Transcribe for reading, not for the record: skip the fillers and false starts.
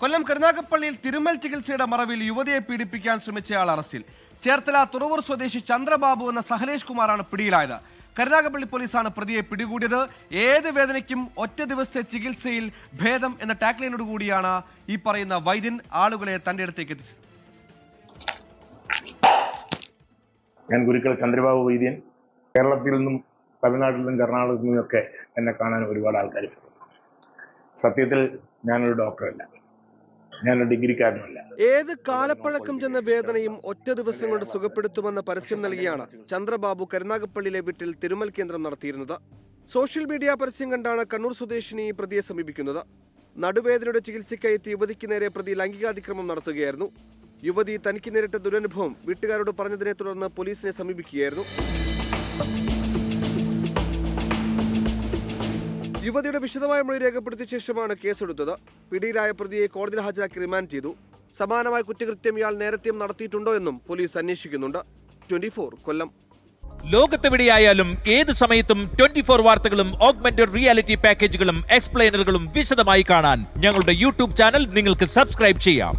കൊല്ലം കരുനാഗപ്പള്ളിയിൽ തിരുമൽ ചികിത്സയുടെ മറവിൽ യുവതിയെ പീഡിപ്പിക്കാൻ ശ്രമിച്ചയാൾ അറസ്റ്റിൽ. ചേർത്തല തുറവൂർ സ്വദേശി ചന്ദ്രബാബു എന്ന സഹലേഷ് കുമാറാണ് പിടിയിലായത്. കരുനാഗപ്പള്ളി പോലീസാണ് പ്രതിയെ പിടികൂടിയത്. ഏത് വേദനയ്ക്കും ഒറ്റ ദിവസത്തെ ചികിത്സയിൽ ഭേദം എന്ന ടാഗ്ലൈനോട് കൂടിയാണ് ഈ പറയുന്ന വൈദ്യൻ ആളുകളെ തന്റെ അടുത്തേക്ക് എത്തിച്ചത്. ഞാൻ ഗുരുക്കൾ ചന്ദ്രബാബു വൈദ്യൻ. കേരളത്തിൽ നിന്നും തമിഴ്നാട്ടിൽ നിന്നും കർണാടകത്തിൽ നിന്നൊക്കെ എന്നെ കാണാൻ ഒരുപാട് ആൾക്കാർ. സത്യത്തിൽ ഞാനൊരു ഡോക്ടറല്ല, ഞാനൊരു ഡിഗ്രിക്കാരനല്ല. ഏത് കാലപ്പഴക്കം ചെന്ന വേദനയും ഒറ്റ ദിവസം കൊണ്ട് സുഖപ്പെടുത്തുമെന്ന പരസ്യം നൽകിയാണ് ചന്ദ്രബാബു കരുനാഗപ്പള്ളിയിലെ വീട്ടിൽ തിരുമൽ കേന്ദ്രം നടത്തിയിരുന്നത്. സോഷ്യൽ മീഡിയ പരസ്യം കണ്ടാണ് കണ്ണൂർ സ്വദേശിനി പ്രതിയെ സമീപിക്കുന്നത്. നടുവേദനയുടെ ചികിത്സയ്ക്കായി എത്തിയ യുവതിക്ക് നേരെ പ്രതി ലൈംഗികാതിക്രമം നടത്തുകയായിരുന്നു. യുവതി തനിക്ക് നേരിട്ട ദുരനുഭവം വീട്ടുകാരോട് പറഞ്ഞതിനെ തുടർന്ന് പോലീസിനെ സമീപിക്കുകയായിരുന്നു. യുവതിയുടെ വിശദമായ മൊഴി രേഖപ്പെടുത്തിയ ശേഷമാണ് കേസെടുത്തത്. പിടിയിലായ പ്രതിയെ കോടതിയിൽ ഹാജരാക്കി റിമാൻഡ് ചെയ്തു. സമാനമായ കുറ്റകൃത്യം ഇയാൾ നേരത്തെയും നടത്തിയിട്ടുണ്ടോ എന്നും പോലീസ് അന്വേഷിക്കുന്നുണ്ട്. 24 കൊല്ലം. ലോകത്തെവിടെയായാലും ഏത് സമയത്തും 24 വാർത്തകളും ഓഗ്മെന്റഡ് റിയാലിറ്റി പാക്കേജുകളും എക്സ്പ്ലെയിനറുകളും വിശദമായി കാണാൻ ഞങ്ങളുടെ യൂട്യൂബ് ചാനൽ നിങ്ങൾക്ക് സബ്സ്ക്രൈബ് ചെയ്യാം.